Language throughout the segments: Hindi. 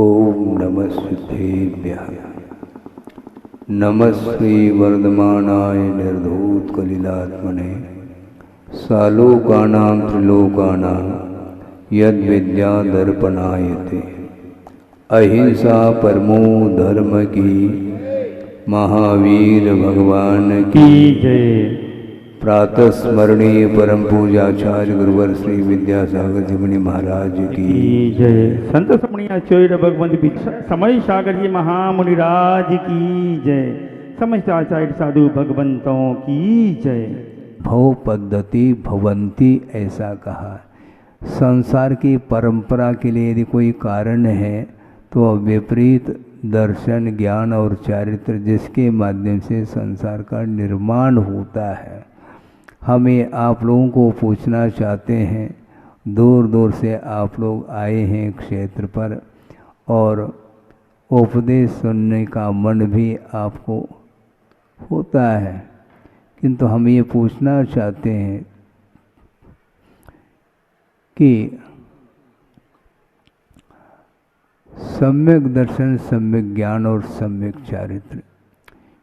ओम नमः सिद्धेभ्यः। नमः श्री वर्धमानाय निर्धूतकलिलात्मने सालोकानां त्रिलोकानां यद्विद्यादर्पणायते। अहिंसा परमो धर्म की महावीर भगवान की जय। प्रातः स्मरणीय परम पूजाचार्य गुरुवर श्री विद्यासागर जी मुनि महाराज की जय। संत स्मरणीय भगवंत समय सागर जी महामुनिराज की जय। समस्त आचार्य साधु भगवंतों की जय। भव पद्धति भवंती ऐसा कहा। संसार की परंपरा के लिए यदि कोई कारण है तो विपरीत दर्शन, ज्ञान और चारित्र जिसके माध्यम से संसार का निर्माण होता है। हमें आप लोगों को पूछना चाहते हैं, दूर दूर से आप लोग आए हैं क्षेत्र पर और उपदेश सुनने का मन भी आपको होता है, किंतु हम ये पूछना चाहते हैं कि सम्यक दर्शन, सम्यक ज्ञान और सम्यक चारित्र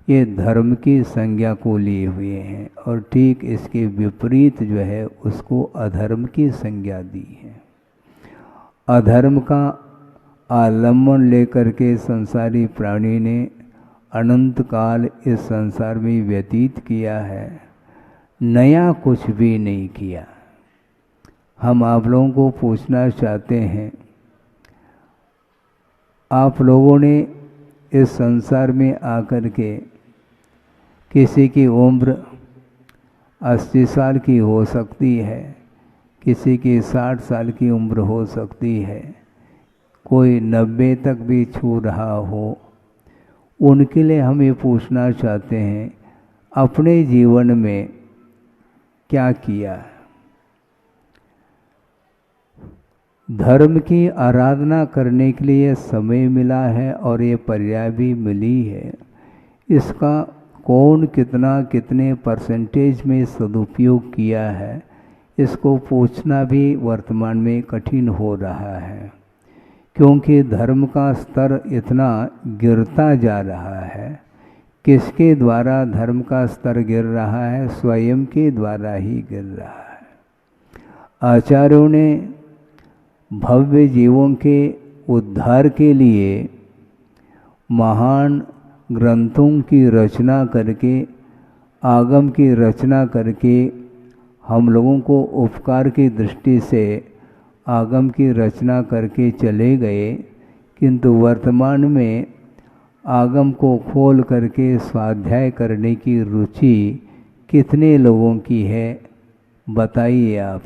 ये धर्म की संज्ञा को लिए हुए हैं और ठीक इसके विपरीत जो है उसको अधर्म की संज्ञा दी है। अधर्म का आलम्बन लेकर के संसारी प्राणी ने अनंत काल इस संसार में व्यतीत किया है, नया कुछ भी नहीं किया। हम आप लोगों को पूछना चाहते हैं, आप लोगों ने इस संसार में आकर के किसी की उम्र 80 साल की हो सकती है, किसी की 60 साल की उम्र हो सकती है, कोई 90 तक भी छू रहा हो। उनके लिए हम ये पूछना चाहते हैं, अपने जीवन में क्या किया? धर्म की आराधना करने के लिए समय मिला है और ये पर्याय भी मिली है। इसका कौन कितने परसेंटेज में सदुपयोग किया है, इसको पूछना भी वर्तमान में कठिन हो रहा है, क्योंकि धर्म का स्तर इतना गिरता जा रहा है। किसके द्वारा धर्म का स्तर गिर रहा है? स्वयं के द्वारा ही गिर रहा है। आचार्यों ने भव्य जीवों के उद्धार के लिए महान ग्रंथों की रचना करके, आगम की रचना करके हम लोगों को उपकार की दृष्टि से आगम की रचना करके चले गए, किंतु वर्तमान में आगम को खोल करके स्वाध्याय करने की रुचि कितने लोगों की है बताइए आप।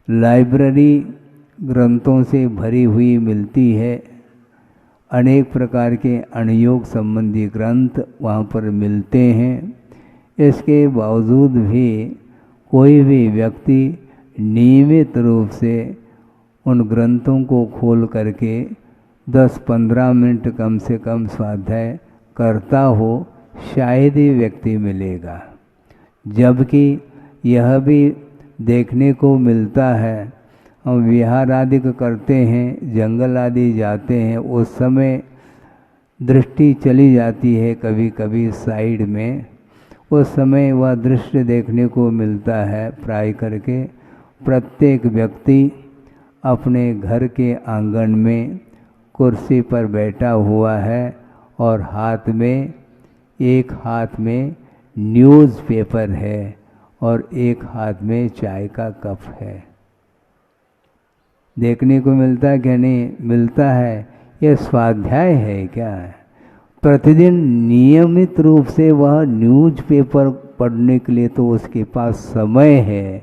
लाइब्रेरी ग्रंथों से भरी हुई मिलती है, अनेक प्रकार के अनुयोग संबंधी ग्रंथ वहाँ पर मिलते हैं। इसके बावजूद भी कोई भी व्यक्ति नियमित रूप से उन ग्रंथों को खोल करके 10-15 मिनट कम से कम स्वाध्याय करता हो, शायद ही व्यक्ति मिलेगा। जबकि यह भी देखने को मिलता है, हम विहार आदि करते हैं, जंगल आदि जाते हैं, उस समय दृष्टि चली जाती है कभी कभी साइड में, उस समय वह दृश्य देखने को मिलता है। प्राय करके प्रत्येक व्यक्ति अपने घर के आंगन में कुर्सी पर बैठा हुआ है और एक हाथ में न्यूज़पेपर है और एक हाथ में चाय का कप है। देखने को मिलता है क्या? नहीं मिलता है। यह स्वाध्याय है क्या? प्रतिदिन नियमित रूप से वह न्यूज़पेपर पढ़ने के लिए तो उसके पास समय है,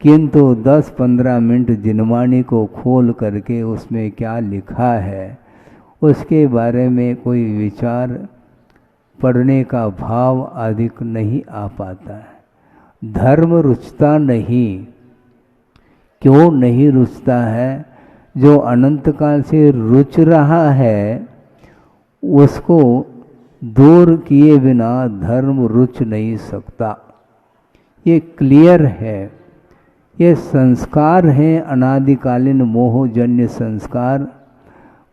किंतु 10-15 मिनट जिनवाणी को खोल करके उसमें क्या लिखा है उसके बारे में कोई विचार, पढ़ने का भाव अधिक नहीं आ पाता है। धर्म रुचता नहीं। क्यों नहीं रुचता है? जो अनंत काल से रुच रहा है उसको दूर किए बिना धर्म रुच नहीं सकता। ये क्लियर है। ये संस्कार हैं, अनादिकालीन मोहजन्य संस्कार।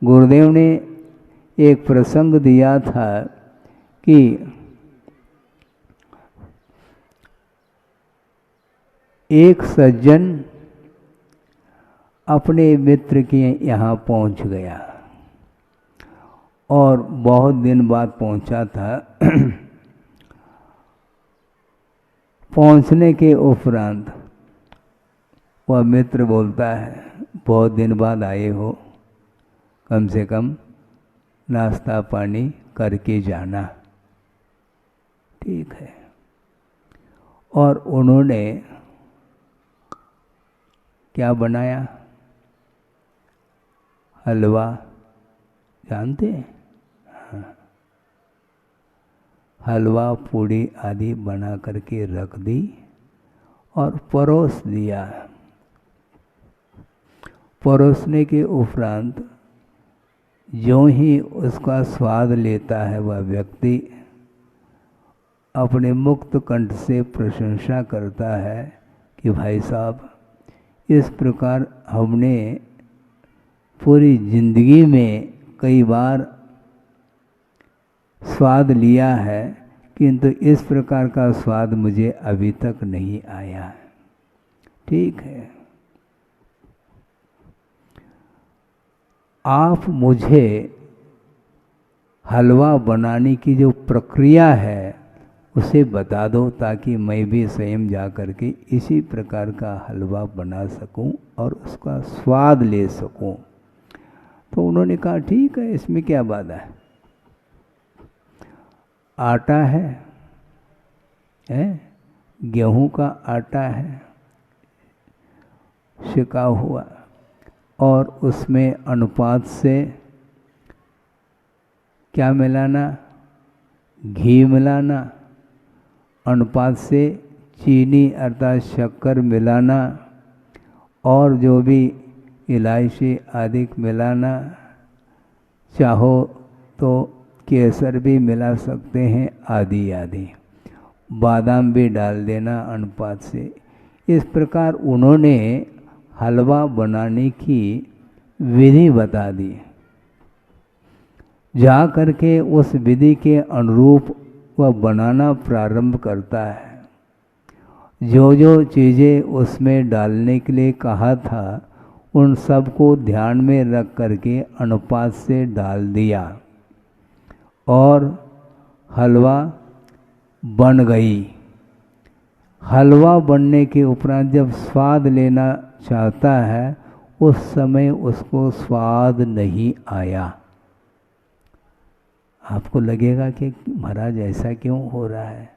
गुरुदेव ने एक प्रसंग दिया था कि एक सज्जन अपने मित्र के यहाँ पहुँच गया और बहुत दिन बाद पहुँचा था। पहुँचने के उपरांत वह मित्र बोलता है, बहुत दिन बाद आए हो, कम से कम नाश्ता पानी करके जाना। ठीक है। और उन्होंने क्या बनाया? हलवा, जानते हैं? हाँ। हलवा पूड़ी आदि बना करके रख दी और परोस दिया। परोसने के उपरांत जो ही उसका स्वाद लेता है वह व्यक्ति अपने मुक्त कंठ से प्रशंसा करता है कि भाई साहब, इस प्रकार हमने पूरी जिंदगी में कई बार स्वाद लिया है, किंतु इस प्रकार का स्वाद मुझे अभी तक नहीं आया है। ठीक है, आप मुझे हलवा बनाने की जो प्रक्रिया है उसे बता दो, ताकि मैं भी स्वयं जा कर के इसी प्रकार का हलवा बना सकूं और उसका स्वाद ले सकूं। तो उन्होंने कहा ठीक है, इसमें क्या बात है। आटा है, गेहूं का आटा है सिका हुआ, और उसमें अनुपात से क्या मिलाना? घी मिलाना, अनुपात से चीनी अर्थात शक्कर मिलाना, और जो भी इलायची आदि मिलाना, चाहो तो केसर भी मिला सकते हैं आदि आदि, बादाम भी डाल देना अनुपात से। इस प्रकार उन्होंने हलवा बनाने की विधि बता दी। जा करके उस विधि के अनुरूप वह बनाना प्रारंभ करता है। जो जो चीज़ें उसमें डालने के लिए कहा था उन सब को ध्यान में रख करके अनुपात से डाल दिया और हलवा बन गई। हलवा बनने के उपरांत जब स्वाद लेना चाहता है उस समय उसको स्वाद नहीं आया। आपको लगेगा कि महाराज ऐसा क्यों हो रहा है,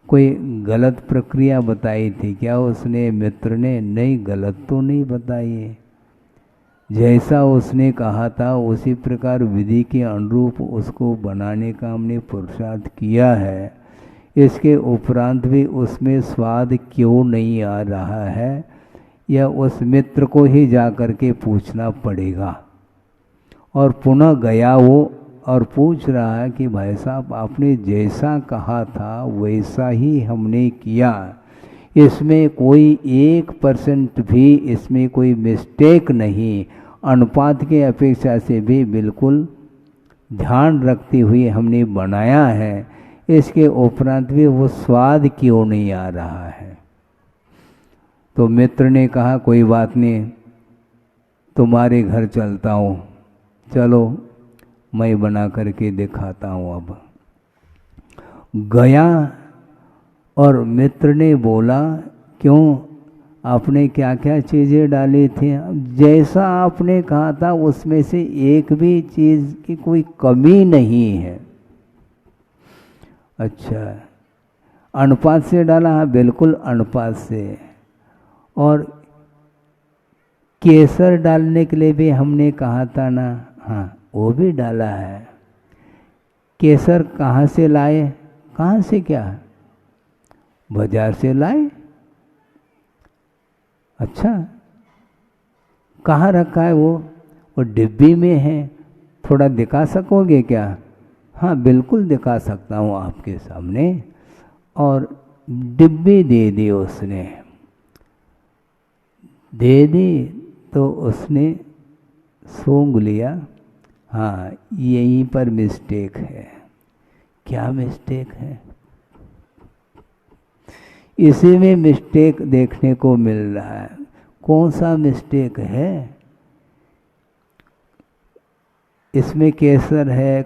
कोई गलत प्रक्रिया बताई थी क्या उसने मित्र ने? नहीं, गलत तो नहीं बताई है। जैसा उसने कहा था उसी प्रकार विधि के अनुरूप उसको बनाने का हमने पुरुषार्थ किया है। इसके उपरांत भी उसमें स्वाद क्यों नहीं आ रहा है, यह उस मित्र को ही जा कर के पूछना पड़ेगा। और पुनः गया वो और पूछ रहा है कि भाई साहब, आपने जैसा कहा था वैसा ही हमने किया, इसमें कोई 1% भी इसमें कोई मिस्टेक नहीं, अनुपात के अपेक्षा से भी बिल्कुल ध्यान रखते हुए हमने बनाया है, इसके उपरांत भी वो स्वाद क्यों नहीं आ रहा है। तो मित्र ने कहा कोई बात नहीं, तुम्हारे घर चलता हूँ, चलो मैं बना करके दिखाता हूँ। अब गया और मित्र ने बोला क्यों, आपने क्या क्या चीज़ें डाली थी? जैसा आपने कहा था उसमें से एक भी चीज़ की कोई कमी नहीं है। अच्छा, अनुपात से डाला? हाँ बिल्कुल अनुपात से। और केसर डालने के लिए भी हमने कहा था ना? हाँ वो भी डाला है। केसर कहाँ से लाए? कहाँ से? क्या बाजार से लाए? अच्छा, कहाँ रखा है वो डिब्बी में है, थोड़ा दिखा सकोगे क्या? हाँ बिल्कुल दिखा सकता हूँ आपके सामने। और डिब्बी दे दी उसने, दे दी तो उसने सूंघ लिया, हाँ, यहीं पर मिस्टेक है। क्या मिस्टेक है? इसी में मिस्टेक देखने को मिल रहा है। कौन सा मिस्टेक है? इसमें केसर है,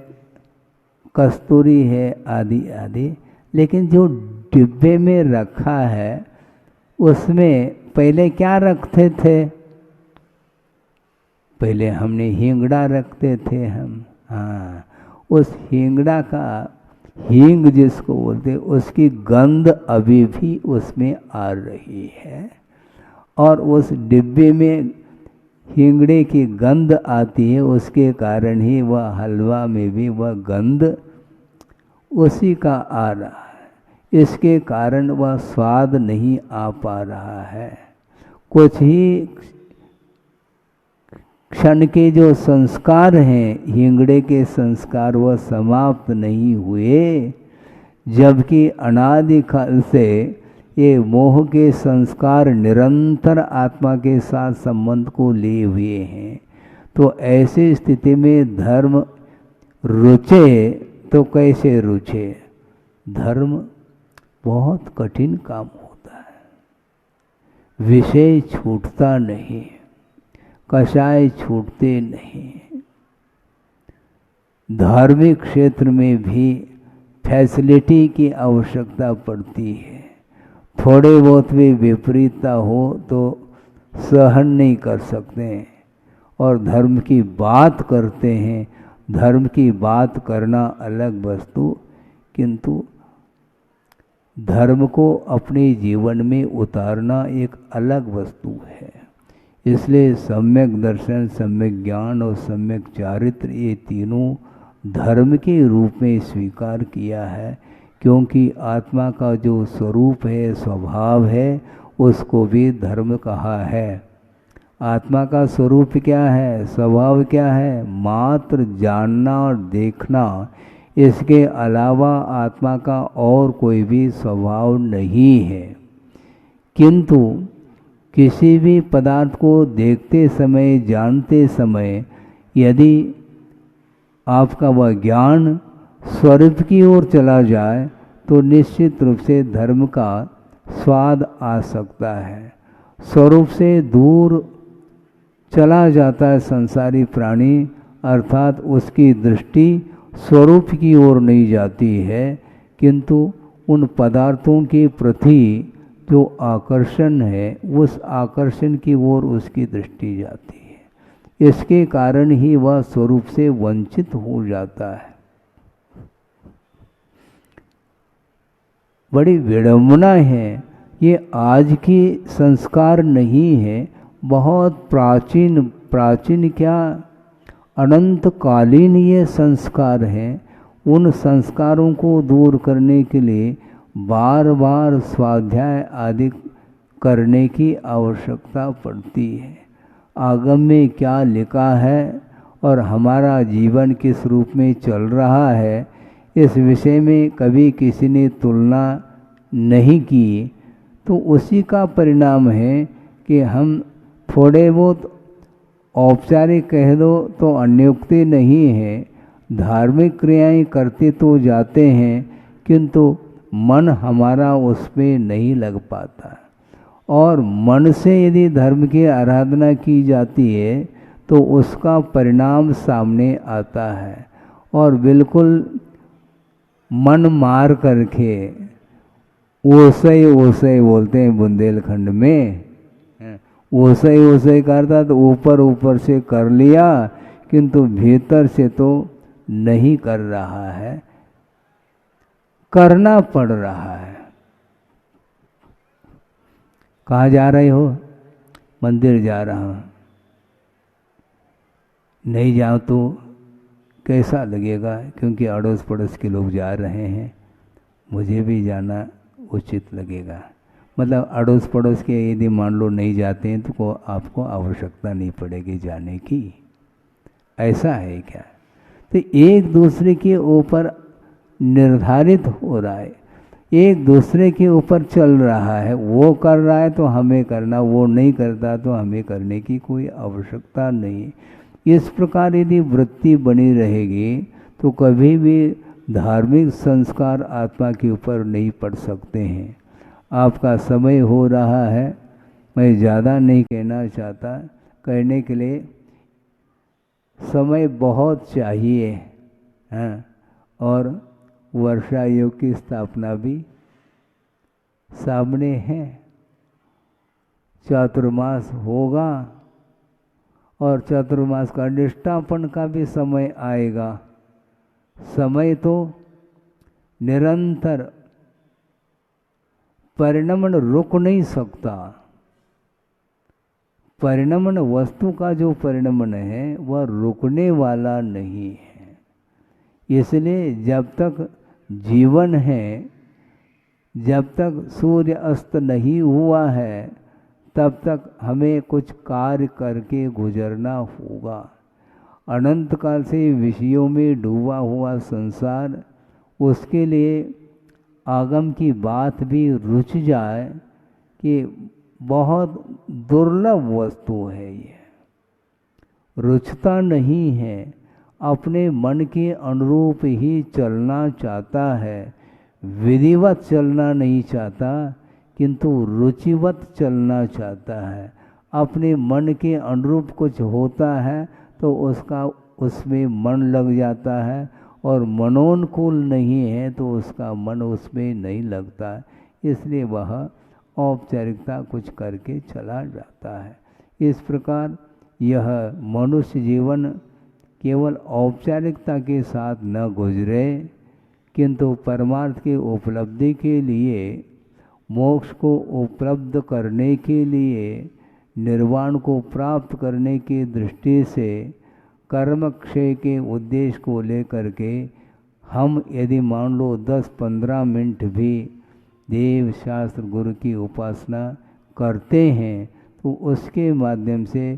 कस्तूरी है, आदि आदि, लेकिन जो डिब्बे में रखा है उसमें पहले क्या रखते थे? पहले हमने हिंगड़ा रखते थे हम। हाँ, उस हिंगड़ा का, हींग जिसको बोलते, उसकी गंध अभी भी उसमें आ रही है, और उस डिब्बे में हिंगड़े की गंध आती है, उसके कारण ही वह हलवा में भी वह गंध उसी का आ रहा है। इसके कारण वह स्वाद नहीं आ पा रहा है। कुछ ही क्षण के जो संस्कार हैं, हिंगड़े के संस्कार, वह समाप्त नहीं हुए, जबकि अनादिकाल से ये मोह के संस्कार निरंतर आत्मा के साथ संबंध को लिए हुए हैं। तो ऐसी स्थिति में धर्म रुचे तो कैसे रुचे? धर्म बहुत कठिन काम होता है। विषय छूटता नहीं, कषाय छूटते नहीं। धार्मिक क्षेत्र में भी फैसिलिटी की आवश्यकता पड़ती है। थोड़े बहुत भी विपरीतता हो तो सहन नहीं कर सकते, और धर्म की बात करते हैं। धर्म की बात करना अलग वस्तु, किंतु धर्म को अपने जीवन में उतारना एक अलग वस्तु है। इसलिए सम्यक दर्शन, सम्यक ज्ञान और सम्यक चारित्र, ये तीनों धर्म के रूप में स्वीकार किया है, क्योंकि आत्मा का जो स्वरूप है, स्वभाव है, उसको भी धर्म कहा है। आत्मा का स्वरूप क्या है, स्वभाव क्या है? मात्र जानना और देखना, इसके अलावा आत्मा का और कोई भी स्वभाव नहीं है। किंतु किसी भी पदार्थ को देखते समय, जानते समय, यदि आपका वह ज्ञान स्वरूप की ओर चला जाए तो निश्चित रूप से धर्म का स्वाद आ सकता है। स्वरूप से दूर चला जाता है संसारी प्राणी, अर्थात उसकी दृष्टि स्वरूप की ओर नहीं जाती है, किंतु उन पदार्थों के प्रति जो आकर्षण है, उस आकर्षण की ओर उसकी दृष्टि जाती है। इसके कारण ही वह स्वरूप से वंचित हो जाता है। बड़ी विडंबना है, ये आज की संस्कार नहीं है, बहुत प्राचीन क्या अनंतकालीन ये संस्कार हैं। उन संस्कारों को दूर करने के लिए बार बार स्वाध्याय आदि करने की आवश्यकता पड़ती है। आगम में क्या लिखा है और हमारा जीवन किस रूप में चल रहा है, इस विषय में कभी किसी ने तुलना नहीं की, तो उसी का परिणाम है कि हम थोड़े बहुत औपचारिक कह दो तो अन्योक्ति नहीं है, धार्मिक क्रियाएं करते तो जाते हैं, किंतु मन हमारा उसमें नहीं लग पाता। और मन से यदि धर्म की आराधना की जाती है तो उसका परिणाम सामने आता है। और बिल्कुल मन मार करके ओसई बोलते हैं बुंदेलखंड में, ओसई करता तो ऊपर ऊपर से कर लिया, किंतु भीतर से तो नहीं कर रहा है, करना पड़ रहा है। कहाँ जा रहे हो? मंदिर जा रहा हूँ। नहीं जाओ तो कैसा लगेगा? क्योंकि अड़ोस पड़ोस के लोग जा रहे हैं, मुझे भी जाना उचित लगेगा। मतलब अड़ोस पड़ोस के यदि मान लो नहीं जाते हैं तो आपको आवश्यकता नहीं पड़ेगी जाने की, ऐसा है क्या? तो एक दूसरे के ऊपर निर्धारित हो रहा है, एक दूसरे के ऊपर चल रहा है। वो कर रहा है तो हमें करना, वो नहीं करता तो हमें करने की कोई आवश्यकता नहीं। इस प्रकार यदि वृत्ति बनी रहेगी तो कभी भी धार्मिक संस्कार आत्मा के ऊपर नहीं पड़ सकते हैं। आपका समय हो रहा है, मैं ज़्यादा नहीं कहना चाहता, कहने के लिए समय बहुत चाहिए हैं, और वर्षा योग की स्थापना भी सामने है, चातुर्मास होगा और चातुर्मास का निष्ठापन का भी समय आएगा। समय तो निरंतर परिणमन रुक नहीं सकता। परिणमन वस्तु का जो परिणमन है वह रुकने वाला नहीं है। इसलिए जब तक जीवन है, जब तक सूर्य अस्त नहीं हुआ है, तब तक हमें कुछ कार्य करके गुजरना होगा। अनंत काल से विषयों में डूबा हुआ संसार, उसके लिए आगम की बात भी रुच जाए कि बहुत दुर्लभ वस्तु है, ये रुचता नहीं है, अपने मन के अनुरूप ही चलना चाहता है, विधिवत चलना नहीं चाहता किंतु रुचिवत चलना चाहता है। अपने मन के अनुरूप कुछ होता है तो उसका उसमें मन लग जाता है, और मनोनुकूल नहीं है तो उसका मन उसमें नहीं लगता, इसलिए वह औपचारिकता कुछ करके चला जाता है। इस प्रकार यह मनुष्य जीवन केवल औपचारिकता के साथ न गुजरे, किंतु परमार्थ की उपलब्धि के लिए, मोक्ष को उपलब्ध करने के लिए, निर्वाण को प्राप्त करने की दृष्टि से कर्म क्षय के उद्देश्य को लेकर के हम यदि मान लो 10-15 मिनट भी देव शास्त्र गुरु की उपासना करते हैं तो उसके माध्यम से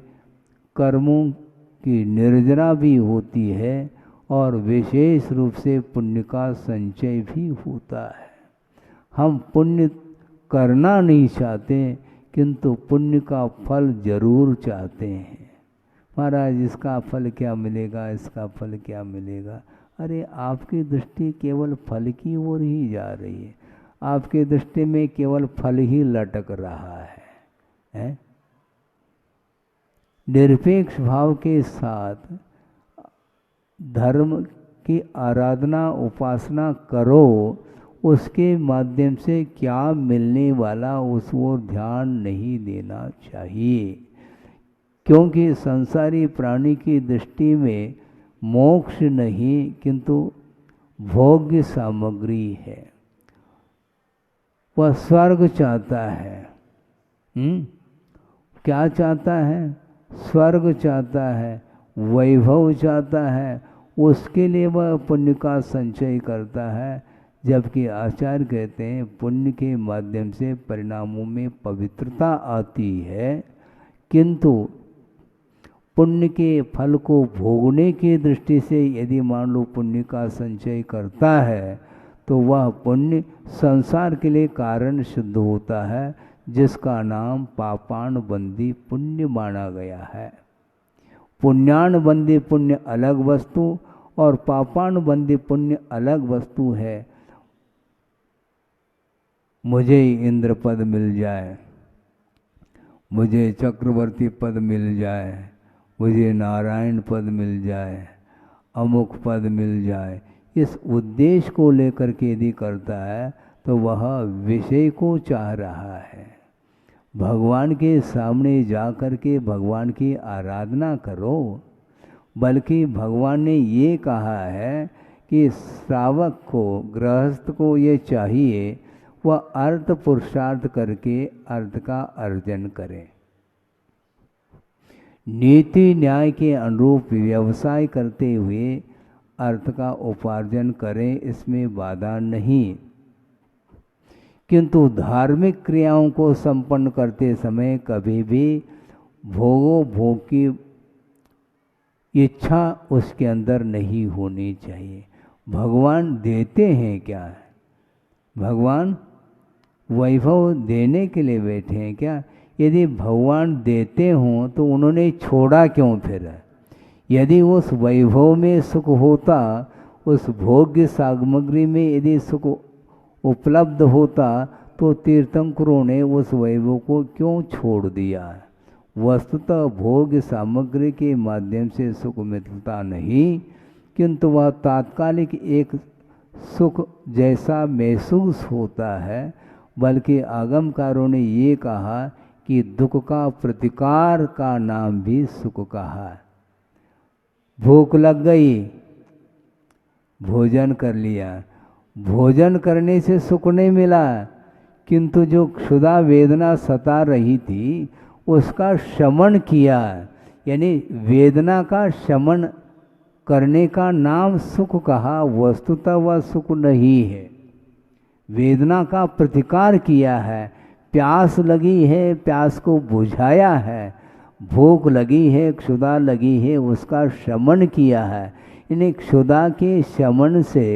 कर्मों की निर्जना भी होती है और विशेष रूप से पुण्य का संचय भी होता है। हम पुण्य करना नहीं चाहते किंतु पुण्य का फल जरूर चाहते हैं। महाराज इसका फल क्या मिलेगा, इसका फल क्या मिलेगा। अरे आपकी दृष्टि केवल फल की ओर ही जा रही है, आपकी दृष्टि में केवल फल ही लटक रहा है? निरपेक्ष भाव के साथ धर्म की आराधना उपासना करो, उसके माध्यम से क्या मिलने वाला उस ओर ध्यान नहीं देना चाहिए, क्योंकि संसारी प्राणी की दृष्टि में मोक्ष नहीं किंतु भोग्य सामग्री है। वह स्वर्ग चाहता है। क्या चाहता है? स्वर्ग चाहता है, वैभव चाहता है, उसके लिए वह पुण्य का संचय करता है। जबकि आचार्य कहते हैं पुण्य के माध्यम से परिणामों में पवित्रता आती है, किंतु पुण्य के फल को भोगने की दृष्टि से यदि मान लो पुण्य का संचय करता है तो वह पुण्य संसार के लिए कारण सिद्ध होता है, जिसका नाम पापान बंदी पुण्य माना गया है। पुण्यान बंदी पुण्य अलग वस्तु और पापान बंदी पुण्य अलग वस्तु है। मुझे इंद्र पद मिल जाए, मुझे चक्रवर्ती पद मिल जाए, मुझे नारायण पद मिल जाए, अमुक पद मिल जाए, इस उद्देश्य को लेकर के यदि करता है तो वह विषय को चाह रहा है। भगवान के सामने जा कर के भगवान की आराधना करो। बल्कि भगवान ने ये कहा है कि श्रावक को, गृहस्थ को ये चाहिए वह अर्थ पुरुषार्थ करके अर्थ का अर्जन करे, नीति न्याय के अनुरूप व्यवसाय करते हुए अर्थ का उपार्जन करें, इसमें बाधा नहीं। किंतु धार्मिक क्रियाओं को संपन्न करते समय कभी भी भोग की इच्छा उसके अंदर नहीं होनी चाहिए। भगवान देते हैं क्या है? भगवान वैभव देने के लिए बैठे हैं क्या? यदि भगवान देते हों तो उन्होंने छोड़ा क्यों फिर? यदि उस वैभव में सुख होता, उस भोग्य सामग्री में यदि सुख उपलब्ध होता, तो तीर्थंकरों ने उस वैभव को क्यों छोड़ दिया। वस्तुतः भोग्य सामग्री के माध्यम से सुख मिलता नहीं, किंतु वह तात्कालिक एक सुख जैसा महसूस होता है। बल्कि आगमकारों ने ये कहा कि दुख का प्रतिकार का नाम भी सुख कहा। भूख लग गई, भोजन कर लिया, भोजन करने से सुख नहीं मिला, किंतु जो क्षुधा वेदना सता रही थी उसका शमन किया, यानी वेदना का शमन करने का नाम सुख कहा। वस्तुतः वह सुख नहीं है, वेदना का प्रतिकार किया है। प्यास लगी है, प्यास को बुझाया है, भूख लगी है, क्षुधा लगी है, उसका शमन किया है। यानी क्षुधा के शमन से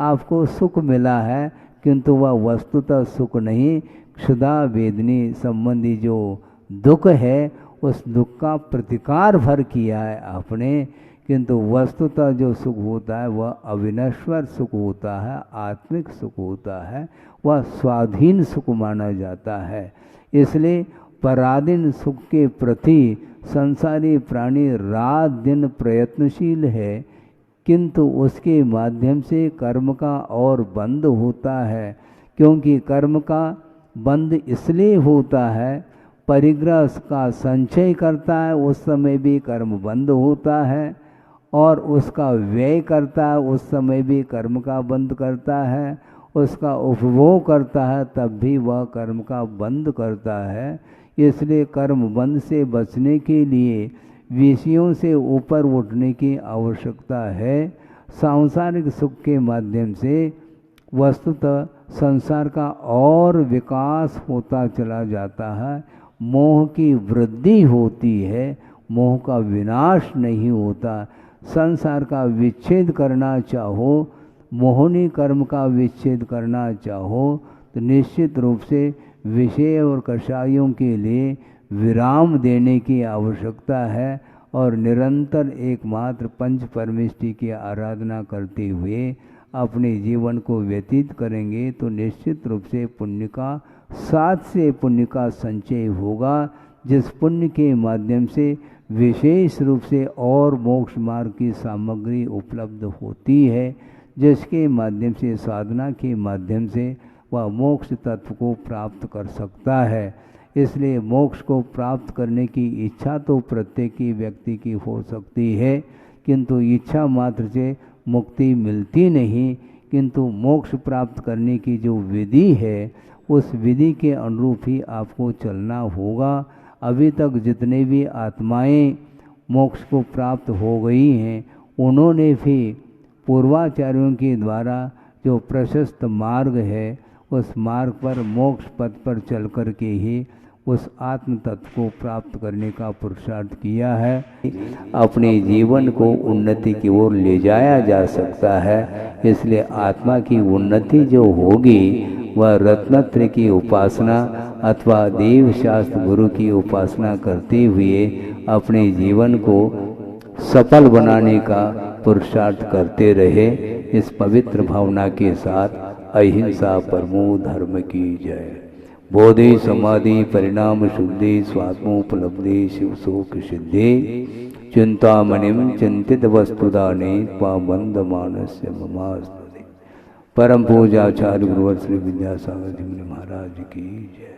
आपको सुख मिला है, किंतु वह वस्तुतः सुख नहीं, क्षुधा वेदनी संबंधी जो दुख है उस दुख का प्रतिकार भर किया है आपने। किंतु वस्तुतः जो सुख होता है वह अविनश्वर सुख होता है, आत्मिक सुख होता है, वह स्वाधीन सुख माना जाता है। इसलिए पराधीन सुख के प्रति संसारी प्राणी रात दिन प्रयत्नशील है, किंतु उसके माध्यम से कर्म का और बंद होता है। क्योंकि कर्म का बंद इसलिए होता है, परिग्रह का संचय करता है उस समय भी कर्म बंद होता है, और उसका व्यय करता है उस समय भी कर्म का बंद करता है, उसका उपभोग करता है तब भी वह कर्म का बंद करता है। इसलिए कर्म बंद से बचने के लिए विषयों से ऊपर उठने की आवश्यकता है। सांसारिक सुख के माध्यम से वस्तुतः संसार का और विकास होता चला जाता है, मोह की वृद्धि होती है, मोह का विनाश नहीं होता। संसार का विच्छेद करना चाहो, मोहनी कर्म का विच्छेद करना चाहो, तो निश्चित रूप से विषय और कषायों के लिए विराम देने की आवश्यकता है, और निरंतर एकमात्र पंच परमेष्टि की आराधना करते हुए अपने जीवन को व्यतीत करेंगे तो निश्चित रूप से पुण्य का साथ से पुण्य का संचय होगा, जिस पुण्य के माध्यम से विशेष रूप से और मोक्ष मार्ग की सामग्री उपलब्ध होती है, जिसके माध्यम से साधना के माध्यम से वह मोक्ष तत्व को प्राप्त कर सकता है। इसलिए मोक्ष को प्राप्त करने की इच्छा तो प्रत्येक व्यक्ति की हो सकती है, किंतु इच्छा मात्र से मुक्ति मिलती नहीं। किंतु मोक्ष प्राप्त करने की जो विधि है उस विधि के अनुरूप ही आपको चलना होगा। अभी तक जितने भी आत्माएं मोक्ष को प्राप्त हो गई हैं, उन्होंने भी पूर्वाचार्यों के द्वारा जो प्रशस्त मार्ग है उस मार्ग पर मोक्ष पथ पर चल कर के ही उस आत्म तत्व को प्राप्त करने का पुरुषार्थ किया है। अपने जीवन को उन्नति की ओर ले जाया जा सकता है। इसलिए आत्मा की उन्नति जो होगी वह रत्नत्रय की उपासना अथवा देव शास्त्र गुरु की उपासना करते हुए अपने जीवन को सफल बनाने का पुरुषार्थ करते रहे। इस पवित्र भावना के साथ अहिंसा परमो धर्म की जय। बोधि समाधि परिणाम शुद्धि स्वात्मोपलब्धि शिव शोक सिद्धि चिंतामणिम चिंतित वस्तुदाने पाबंद मानस्य ममास्तुते। परम पूजाचार्य गुरुवर श्री विद्यासागर जी महाराज की जय।